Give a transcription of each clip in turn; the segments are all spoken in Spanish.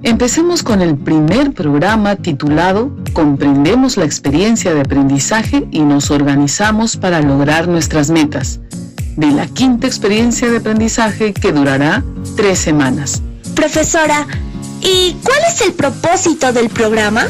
Empecemos con el primer programa titulado Comprendemos la experiencia de aprendizaje y nos organizamos para lograr nuestras metas, de la quinta experiencia de aprendizaje que durará 3 semanas. Profesora, ¿y cuál es el propósito del programa?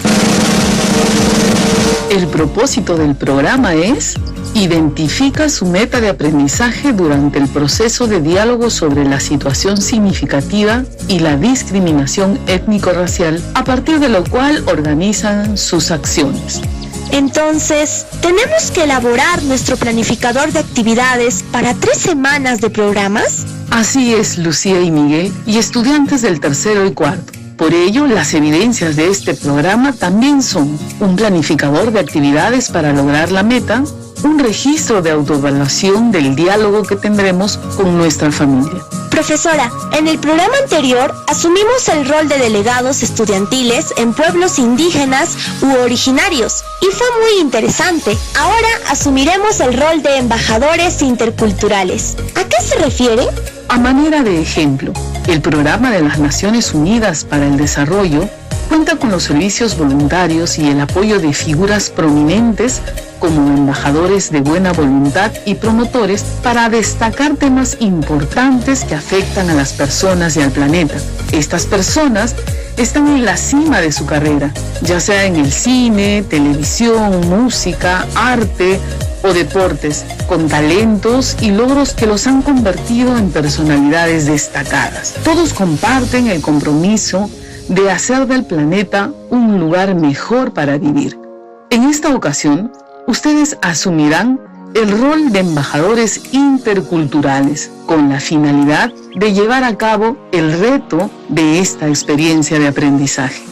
El propósito del programa es: identifica su meta de aprendizaje durante el proceso de diálogo sobre la situación significativa y la discriminación étnico-racial, a partir de lo cual organizan sus acciones. Entonces, ¿tenemos que elaborar nuestro planificador de actividades para 3 semanas de programas? Así es, Lucía y Miguel, y estudiantes del tercero y cuarto. Por ello, las evidencias de este programa también son un planificador de actividades para lograr la meta, un registro de autoevaluación del diálogo que tendremos con nuestra familia. Profesora, en el programa anterior asumimos el rol de delegados estudiantiles en pueblos indígenas u originarios y fue muy interesante. Ahora asumiremos el rol de embajadores interculturales. ¿A qué se refiere? A manera de ejemplo, el Programa de las Naciones Unidas para el Desarrollo cuenta con los servicios voluntarios y el apoyo de figuras prominentes como embajadores de buena voluntad y promotores para destacar temas importantes que afectan a las personas y al planeta. Estas personas están en la cima de su carrera, ya sea en el cine, televisión, música, arte o deportes, con talentos y logros que los han convertido en personalidades destacadas. Todos comparten el compromiso de hacer del planeta un lugar mejor para vivir. En esta ocasión, ustedes asumirán el rol de embajadores interculturales con la finalidad de llevar a cabo el reto de esta experiencia de aprendizaje.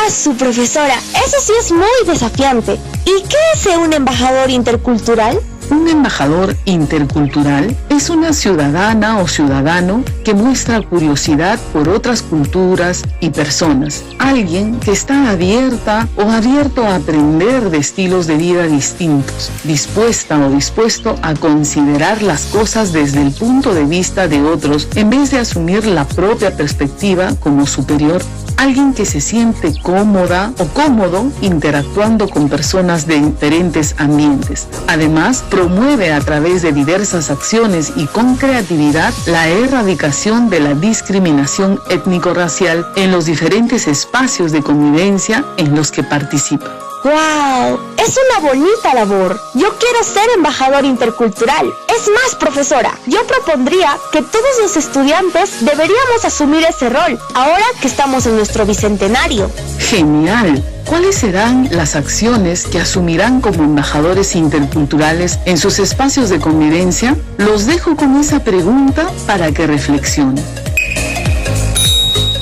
Su profesora, eso sí es muy desafiante. ¿Y qué hace un embajador intercultural? Un embajador intercultural es una ciudadana o ciudadano que muestra curiosidad por otras culturas y personas. Alguien que está abierta o abierto a aprender de estilos de vida distintos, dispuesta o dispuesto a considerar las cosas desde el punto de vista de otros en vez de asumir la propia perspectiva como superior. Alguien que se siente cómoda o cómodo interactuando con personas de diferentes ambientes. Además, promueve a través de diversas acciones y con creatividad la erradicación de la discriminación étnico-racial en los diferentes espacios de convivencia en los que participa. ¡Wow! Es una bonita labor. Yo quiero ser embajador intercultural. Es más, profesora, yo propondría que todos los estudiantes deberíamos asumir ese rol, ahora que estamos en nuestro bicentenario. ¡Genial! ¿Cuáles serán las acciones que asumirán como embajadores interculturales en sus espacios de convivencia? Los dejo con esa pregunta para que reflexionen.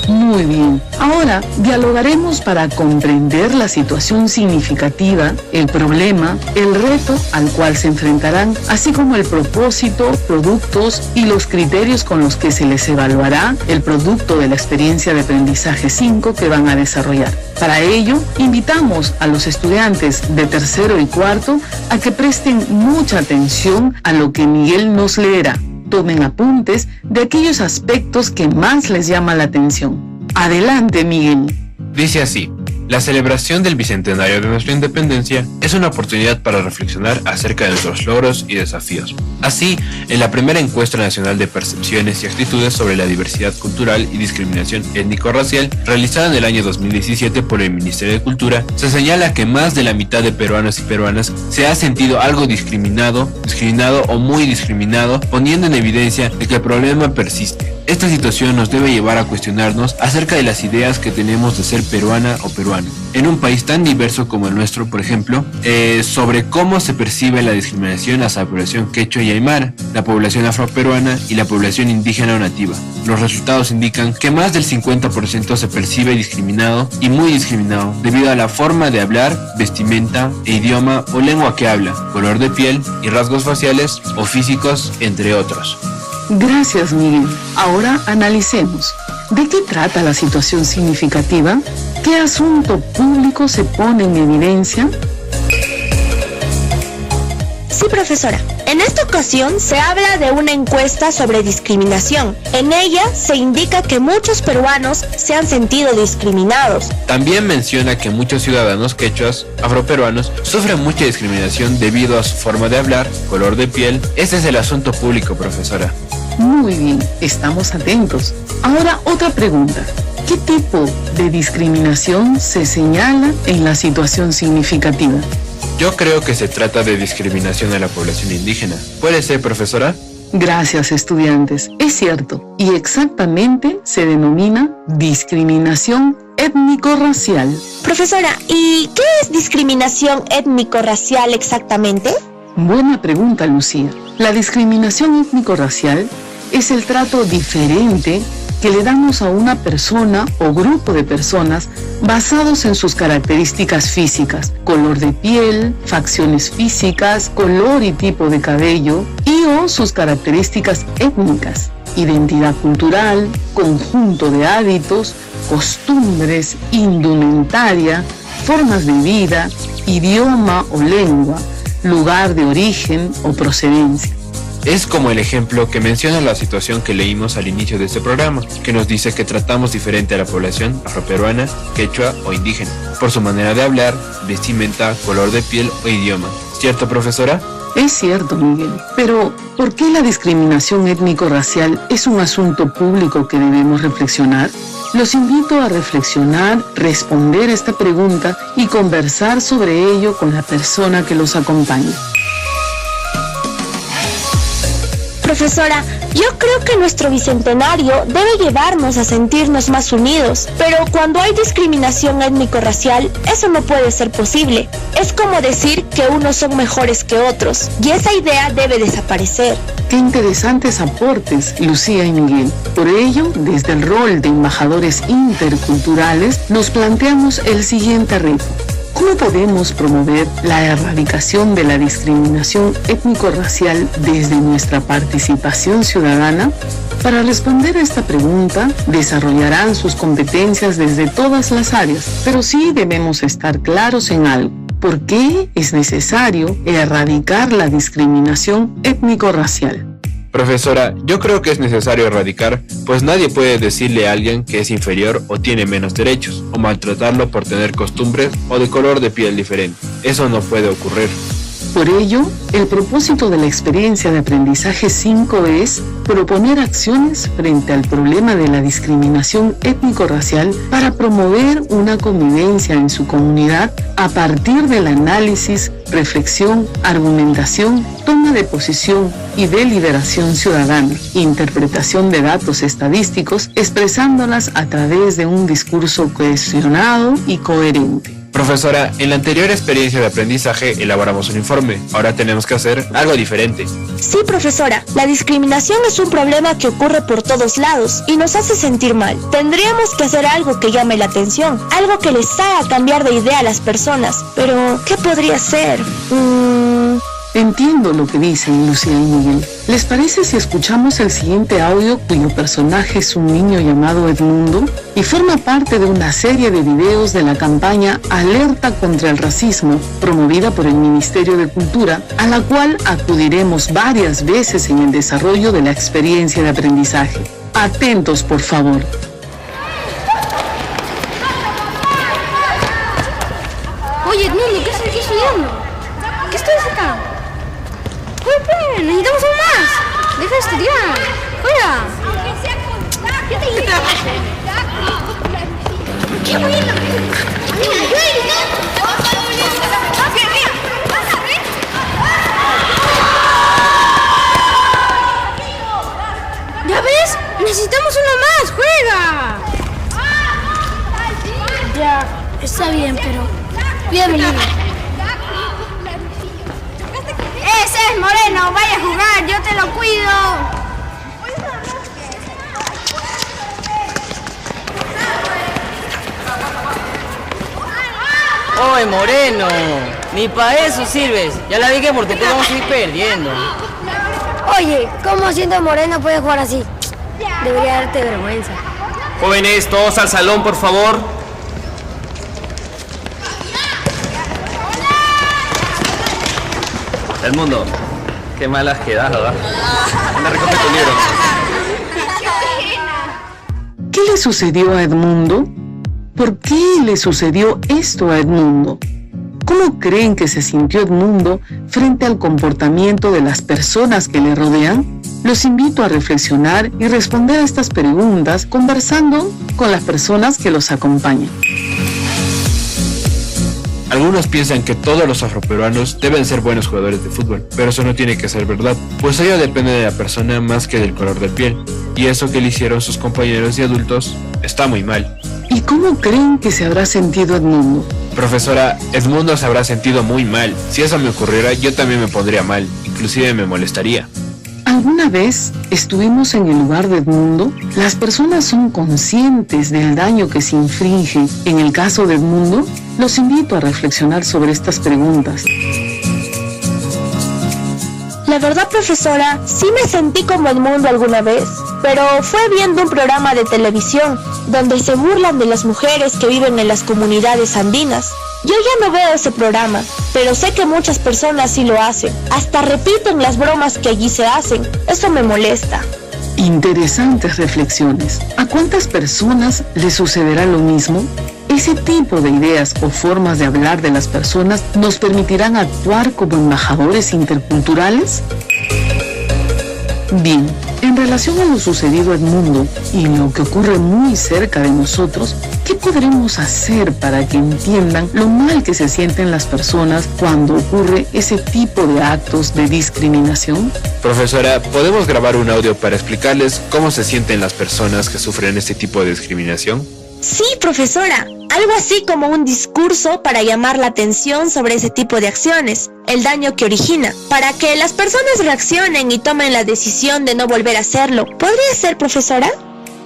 Muy bien, ahora dialogaremos para comprender la situación significativa, el problema, el reto al cual se enfrentarán, así como el propósito, productos y los criterios con los que se les evaluará el producto de la experiencia de aprendizaje 5 que van a desarrollar. Para ello, invitamos a los estudiantes de tercero y cuarto a que presten mucha atención a lo que Miguel nos leerá. Tomen apuntes de aquellos aspectos que más les llama la atención. Adelante, Miguel. Dice así: la celebración del bicentenario de nuestra independencia es una oportunidad para reflexionar acerca de nuestros logros y desafíos. Así, en la primera encuesta nacional de percepciones y actitudes sobre la diversidad cultural y discriminación étnico-racial, realizada en el año 2017 por el Ministerio de Cultura, se señala que más de la mitad de peruanos y peruanas se ha sentido algo discriminado o muy discriminado, poniendo en evidencia de que el problema persiste. Esta situación nos debe llevar a cuestionarnos acerca de las ideas que tenemos de ser peruana o peruano. En un país tan diverso como el nuestro, por ejemplo, sobre cómo se percibe la discriminación hacia la población quechua y aymara, la población afroperuana y la población indígena o nativa. Los resultados indican que más del 50% se percibe discriminado y muy discriminado debido a la forma de hablar, vestimenta, idioma o lengua que habla, color de piel y rasgos faciales o físicos, entre otros. Gracias, Miguel. Ahora analicemos. ¿De qué trata la situación significativa? ¿Qué asunto público se pone en evidencia? Sí, profesora. En esta ocasión se habla de una encuesta sobre discriminación. En ella se indica que muchos peruanos se han sentido discriminados. También menciona que muchos ciudadanos quechuas afroperuanos sufren mucha discriminación debido a su forma de hablar, color de piel. Este es el asunto público, profesora. Muy bien, estamos atentos. Ahora otra pregunta. ¿Qué tipo de discriminación se señala en la situación significativa? Yo creo que se trata de discriminación a la población indígena. ¿Puede ser, profesora? Gracias, estudiantes. Es cierto, y exactamente se denomina discriminación étnico-racial. Profesora, ¿y qué es discriminación étnico-racial exactamente? Buena pregunta, Lucía. La discriminación étnico-racial es el trato diferente que le damos a una persona o grupo de personas basados en sus características físicas, color de piel, facciones físicas, color y tipo de cabello y o sus características étnicas, identidad cultural, conjunto de hábitos, costumbres, indumentaria, formas de vida, idioma o lengua, lugar de origen o procedencia. Es como el ejemplo que menciona la situación que leímos al inicio de este programa, que nos dice que tratamos diferente a la población afroperuana, quechua o indígena, por su manera de hablar, vestimenta, color de piel o idioma. ¿Cierto, profesora? Es cierto, Miguel, pero ¿por qué la discriminación étnico-racial es un asunto público que debemos reflexionar? Los invito a reflexionar, responder esta pregunta y conversar sobre ello con la persona que los acompaña. Profesora, yo creo que nuestro bicentenario debe llevarnos a sentirnos más unidos, pero cuando hay discriminación étnico-racial, eso no puede ser posible. Es como decir que unos son mejores que otros, y esa idea debe desaparecer. Qué interesantes aportes, Lucía y Miguel. Por ello, desde el rol de embajadores interculturales, nos planteamos el siguiente reto. ¿Cómo podemos promover la erradicación de la discriminación étnico-racial desde nuestra participación ciudadana? Para responder a esta pregunta, desarrollarán sus competencias desde todas las áreas, pero sí debemos estar claros en algo. ¿Por qué es necesario erradicar la discriminación étnico-racial? Profesora, yo creo que es necesario erradicar, pues nadie puede decirle a alguien que es inferior o tiene menos derechos, o maltratarlo por tener costumbres o de color de piel diferente. Eso no puede ocurrir. Por ello, el propósito de la experiencia de aprendizaje 5 es proponer acciones frente al problema de la discriminación étnico-racial para promover una convivencia en su comunidad a partir del análisis, reflexión, argumentación, toma de posición y deliberación ciudadana, interpretación de datos estadísticos, expresándolas a través de un discurso cohesionado y coherente. Profesora, en la anterior experiencia de aprendizaje elaboramos un informe. Ahora tenemos que hacer algo diferente. Sí, profesora. La discriminación es un problema que ocurre por todos lados y nos hace sentir mal. Tendríamos que hacer algo que llame la atención, algo que les haga cambiar de idea a las personas. Pero, ¿qué podría ser? Entiendo lo que dicen Lucía y Miguel. ¿Les parece si escuchamos el siguiente audio cuyo personaje es un niño llamado Edmundo y forma parte de una serie de videos de la campaña Alerta contra el Racismo, promovida por el Ministerio de Cultura, a la cual acudiremos varias veces en el desarrollo de la experiencia de aprendizaje? Atentos, por favor. Oye, Edmundo, ¿qué estás estudiando? ¿Qué estudias acá? Pues, necesitamos aún más. Deja de estudiar. Juega. ¿Qué te digo? ¡Qué bonito! ¿Ya ves? Necesitamos uno más. ¡Juega! Ya, está bien, pero cuídame, niño. Ese es Moreno, vaya a jugar, yo te lo cuido. ¡Oye, Moreno! Ni para eso sirves. Ya la dije porque te vamos a ir perdiendo. Oye, ¿cómo siendo Moreno puedes jugar así? Debería darte vergüenza. Jóvenes, todos al salón, por favor. Edmundo, Qué mal has quedado, ¿ah? Anda, recoge tu libro. ¿Qué le sucedió a Edmundo? ¿Por qué le sucedió esto a Edmundo? ¿Cómo creen que se sintió Edmundo frente al comportamiento de las personas que le rodean? Los invito a reflexionar y responder a estas preguntas conversando con las personas que los acompañan. Algunos piensan que todos los afroperuanos deben ser buenos jugadores de fútbol, pero eso no tiene que ser verdad, pues ello depende de la persona más que del color de piel, y eso que le hicieron sus compañeros y adultos está muy mal. ¿Y cómo creen que se habrá sentido Edmundo? Profesora, Edmundo se habrá sentido muy mal. Si eso me ocurriera, yo también me pondría mal, inclusive me molestaría. ¿Alguna vez estuvimos en el lugar de Edmundo? ¿Las personas son conscientes del daño que se inflige en el caso de Edmundo? Los invito a reflexionar sobre estas preguntas. La verdad, profesora, sí me sentí como Edmundo alguna vez, pero fue viendo un programa de televisión donde se burlan de las mujeres que viven en las comunidades andinas. Yo ya no veo ese programa, pero sé que muchas personas sí lo hacen. Hasta repiten las bromas que allí se hacen. Eso me molesta. Interesantes reflexiones. ¿A cuántas personas les sucederá lo mismo? Ese tipo de ideas o formas de hablar de las personas nos permitirán actuar como embajadores interculturales. Bien, en relación a lo sucedido a Edmundo y lo que ocurre muy cerca de nosotros, ¿qué podremos hacer para que entiendan lo mal que se sienten las personas cuando ocurre ese tipo de actos de discriminación? Profesora, ¿podemos grabar un audio para explicarles cómo se sienten las personas que sufren este tipo de discriminación? Sí, profesora. Algo así como un discurso para llamar la atención sobre ese tipo de acciones, el daño que origina, para que las personas reaccionen y tomen la decisión de no volver a hacerlo. ¿Podría ser, profesora?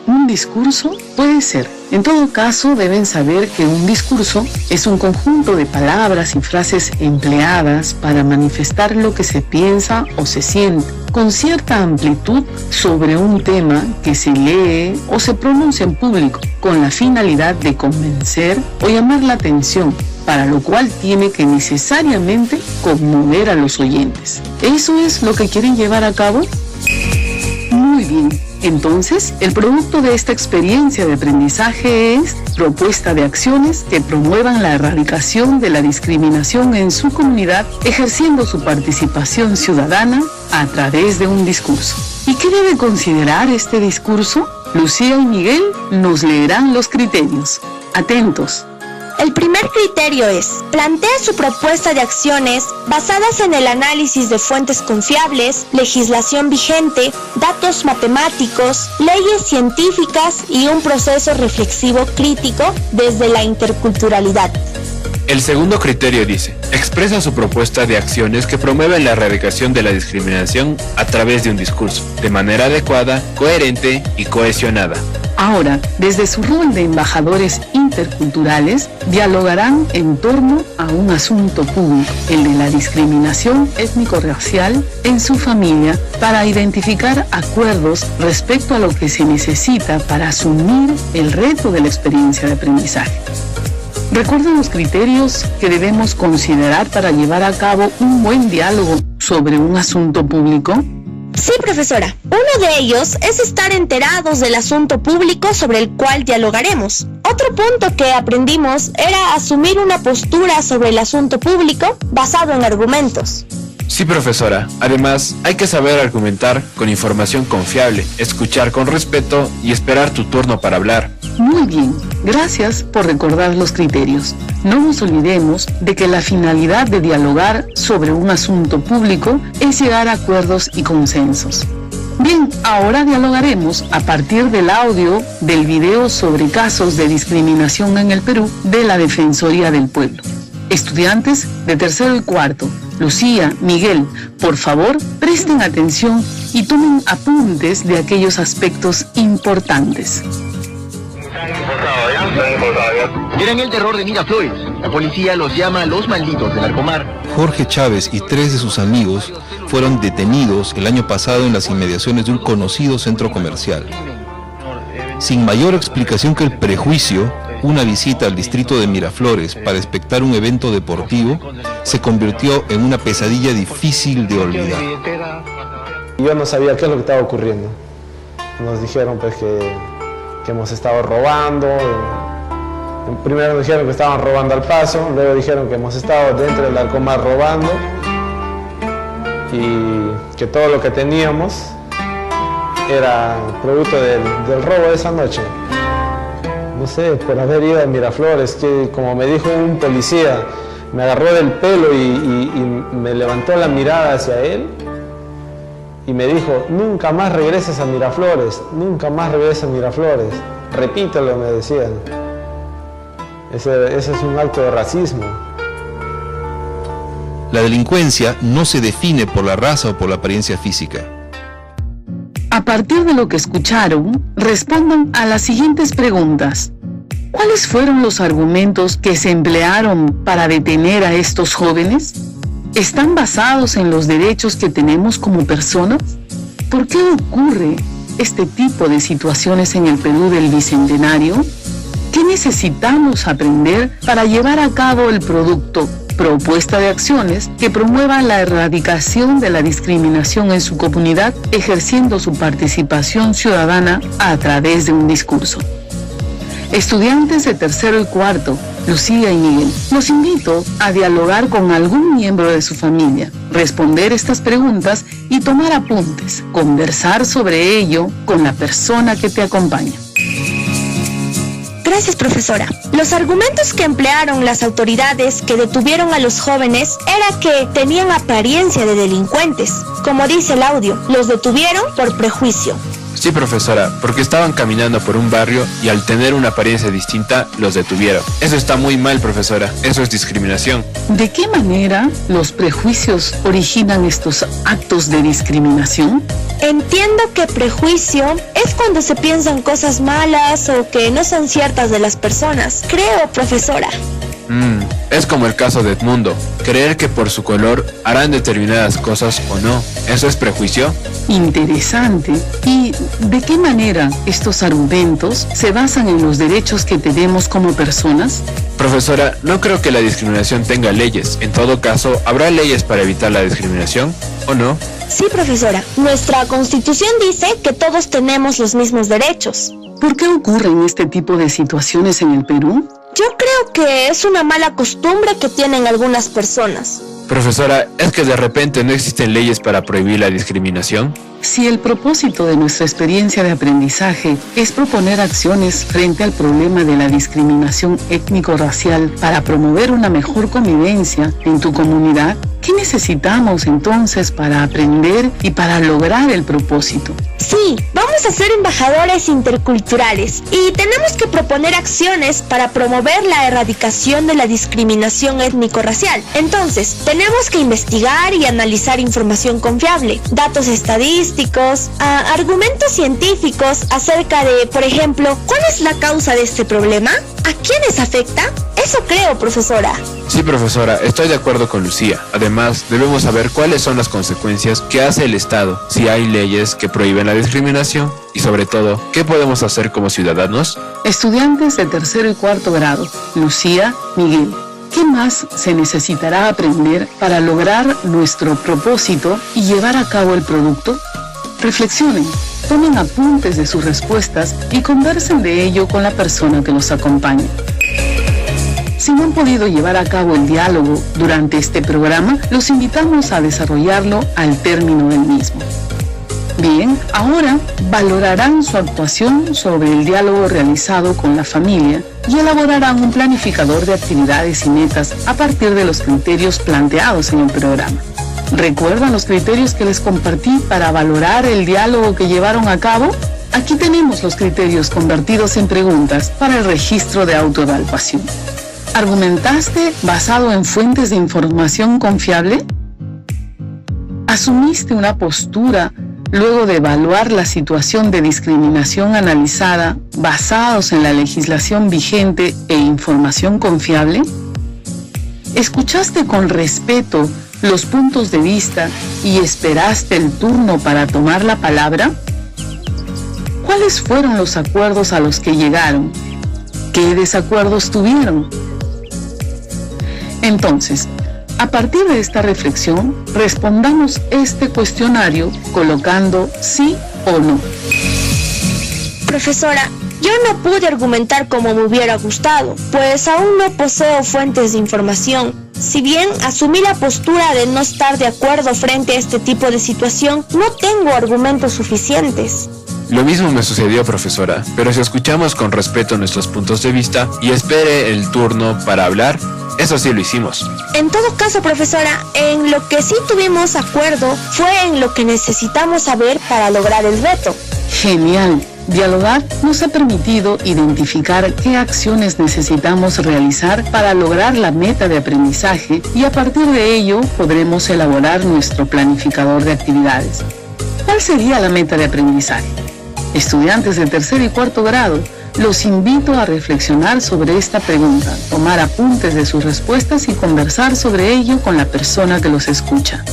¿Un discurso? Puede ser. En todo caso, deben saber que un discurso es un conjunto de palabras y frases empleadas para manifestar lo que se piensa o se siente, con cierta amplitud sobre un tema que se lee o se pronuncia en público, con la finalidad de convencer o llamar la atención, para lo cual tiene que necesariamente conmover a los oyentes. ¿Eso es lo que quieren llevar a cabo? Muy bien. Entonces, el producto de esta experiencia de aprendizaje es propuesta de acciones que promuevan la erradicación de la discriminación en su comunidad, ejerciendo su participación ciudadana a través de un discurso. ¿Y qué debe considerar este discurso? Lucía y Miguel nos leerán los criterios. Atentos. El primer criterio es: plantea su propuesta de acciones basadas en el análisis de fuentes confiables, legislación vigente, datos matemáticos, leyes científicas y un proceso reflexivo crítico desde la interculturalidad. El segundo criterio dice: expresa su propuesta de acciones que promueven la erradicación de la discriminación a través de un discurso, de manera adecuada, coherente y cohesionada. Ahora, desde su rol de embajadores interculturales, dialogarán en torno a un asunto público, el de la discriminación étnico-racial en su familia, para identificar acuerdos respecto a lo que se necesita para asumir el reto de la experiencia de aprendizaje. ¿Recuerdan los criterios que debemos considerar para llevar a cabo un buen diálogo sobre un asunto público? Sí, profesora. Uno de ellos es estar enterados del asunto público sobre el cual dialogaremos. Otro punto que aprendimos era asumir una postura sobre el asunto público basado en argumentos. Sí, profesora. Además, hay que saber argumentar con información confiable, escuchar con respeto y esperar tu turno para hablar. Muy bien, gracias por recordar los criterios. No nos olvidemos de que la finalidad de dialogar sobre un asunto público es llegar a acuerdos y consensos. Bien, ahora dialogaremos a partir del audio del video sobre casos de discriminación en el Perú de la Defensoría del Pueblo. Estudiantes de tercero y cuarto, Lucía, Miguel, por favor, presten atención y tomen apuntes de aquellos aspectos importantes. Eran el terror de Miraflores. La policía los llama los malditos del Narcomar. Jorge Chávez y 3 de sus amigos fueron detenidos el año pasado en las inmediaciones de un conocido centro comercial. Sin mayor explicación que el prejuicio, una visita al distrito de Miraflores para espectar un evento deportivo, se convirtió en una pesadilla difícil de olvidar. Yo no sabía qué es lo que estaba ocurriendo. Nos dijeron pues que hemos estado robando. Primero nos dijeron que estaban robando al paso, luego dijeron que hemos estado dentro del Arcomar robando y que todo lo que teníamos era producto del robo de esa noche. No sé, por haber ido a Miraflores, que como me dijo un policía, me agarró del pelo y me levantó la mirada hacia él y me dijo, nunca más regreses a Miraflores, nunca más regreses a Miraflores. Repítelo, me decían. Ese es un acto de racismo. La delincuencia no se define por la raza o por la apariencia física. A partir de lo que escucharon, respondan a las siguientes preguntas. ¿Cuáles fueron los argumentos que se emplearon para detener a estos jóvenes? ¿Están basados en los derechos que tenemos como personas? ¿Por qué ocurre este tipo de situaciones en el Perú del Bicentenario? ¿Qué necesitamos aprender para llevar a cabo el propuesta de acciones que promuevan la erradicación de la discriminación en su comunidad, ejerciendo su participación ciudadana a través de un discurso? Estudiantes de tercero y cuarto, Lucía y Miguel, los invito a dialogar con algún miembro de su familia, responder estas preguntas y tomar apuntes, conversar sobre ello con la persona que te acompaña. Gracias, profesora. Los argumentos que emplearon las autoridades que detuvieron a los jóvenes era que tenían apariencia de delincuentes. Como dice el audio, los detuvieron por prejuicio. Sí, profesora, porque estaban caminando por un barrio y al tener una apariencia distinta, los detuvieron. Eso está muy mal, profesora. Eso es discriminación. ¿De qué manera los prejuicios originan estos actos de discriminación? Entiendo que prejuicio es cuando se piensan cosas malas o que no son ciertas de las personas. Creo, profesora. Es como el caso de Edmundo. Creer que por su color harán determinadas cosas o no. ¿Eso es prejuicio? Interesante. ¿Y de qué manera estos argumentos se basan en los derechos que tenemos como personas? Profesora, no creo que la discriminación tenga leyes. En todo caso, ¿habrá leyes para evitar la discriminación o no? Sí, profesora. Nuestra Constitución dice que todos tenemos los mismos derechos. ¿Por qué ocurren este tipo de situaciones en el Perú? Yo creo que es una mala costumbre que tienen algunas personas. Profesora, ¿es que de repente no existen leyes para prohibir la discriminación? Si el propósito de nuestra experiencia de aprendizaje es proponer acciones frente al problema de la discriminación étnico-racial para promover una mejor convivencia en tu comunidad, ¿qué necesitamos entonces para aprender y para lograr el propósito? Sí, vamos a ser embajadores interculturales y tenemos que proponer acciones para promover la erradicación de la discriminación étnico-racial. Entonces, tenemos que investigar y analizar información confiable, datos estadísticos, argumentos científicos acerca de, por ejemplo, ¿cuál es la causa de este problema? ¿A quiénes afecta? Eso creo, profesora. Sí, profesora, estoy de acuerdo con Lucía. Además, debemos saber cuáles son las consecuencias que hace el Estado si hay leyes que prohíben la discriminación y, sobre todo, ¿qué podemos hacer como ciudadanos? Estudiantes de tercero y cuarto grado, Lucía, Miguel. ¿Qué más se necesitará aprender para lograr nuestro propósito y llevar a cabo el producto? Reflexionen, tomen apuntes de sus respuestas y conversen de ello con la persona que los acompaña. Si no han podido llevar a cabo el diálogo durante este programa, los invitamos a desarrollarlo al término del mismo. Bien, ahora valorarán su actuación sobre el diálogo realizado con la familia y elaborarán un planificador de actividades y metas a partir de los criterios planteados en el programa. ¿Recuerdan los criterios que les compartí para valorar el diálogo que llevaron a cabo? Aquí tenemos los criterios convertidos en preguntas para el registro de autoevaluación. ¿Argumentaste basado en fuentes de información confiable? ¿Asumiste una postura luego de evaluar la situación de discriminación analizada basados en la legislación vigente e información confiable? ¿Escuchaste con respeto los puntos de vista y esperaste el turno para tomar la palabra? ¿Cuáles fueron los acuerdos a los que llegaron? ¿Qué desacuerdos tuvieron? Entonces, A partir de esta reflexión, respondamos este cuestionario colocando sí o no. Profesora, yo no pude argumentar como me hubiera gustado, pues aún no poseo fuentes de información. Si bien asumí la postura de no estar de acuerdo frente a este tipo de situación, no tengo argumentos suficientes. Lo mismo me sucedió, profesora, pero si escuchamos con respeto nuestros puntos de vista y espere el turno para hablar, eso sí lo hicimos. En todo caso, profesora, en lo que sí tuvimos acuerdo fue en lo que necesitamos saber para lograr el reto. Genial. Dialogar nos ha permitido identificar qué acciones necesitamos realizar para lograr la meta de aprendizaje y a partir de ello podremos elaborar nuestro planificador de actividades. ¿Cuál sería la meta de aprendizaje? Estudiantes de tercer y cuarto grado, los invito a reflexionar sobre esta pregunta, tomar apuntes de sus respuestas y conversar sobre ello con la persona que los escucha.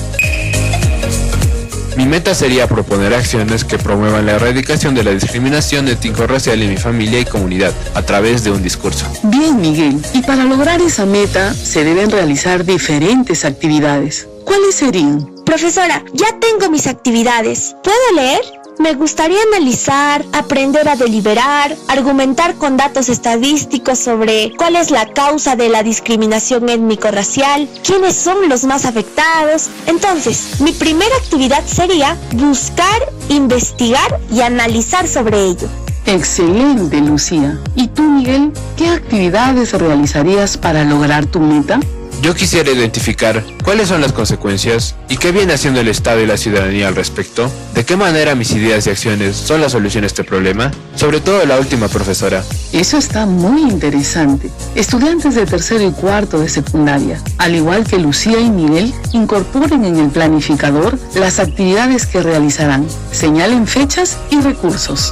Mi meta sería proponer acciones que promuevan la erradicación de la discriminación étnico-racial en mi familia y comunidad a través de un discurso. Bien, Miguel. Y para lograr esa meta se deben realizar diferentes actividades. ¿Cuáles serían? Profesora, ya tengo mis actividades. ¿Puedo leer? Me gustaría analizar, aprender a deliberar, argumentar con datos estadísticos sobre cuál es la causa de la discriminación étnico-racial, quiénes son los más afectados. Entonces, mi primera actividad sería buscar, investigar y analizar sobre ello. Excelente, Lucía. ¿Y tú, Miguel, qué actividades realizarías para lograr tu meta? Yo quisiera identificar cuáles son las consecuencias y qué viene haciendo el Estado y la ciudadanía al respecto, de qué manera mis ideas y acciones son la solución a este problema, sobre todo la última, profesora. Eso está muy interesante. Estudiantes de tercero y cuarto de secundaria, al igual que Lucía y Miguel, incorporen en el planificador las actividades que realizarán, señalen fechas y recursos.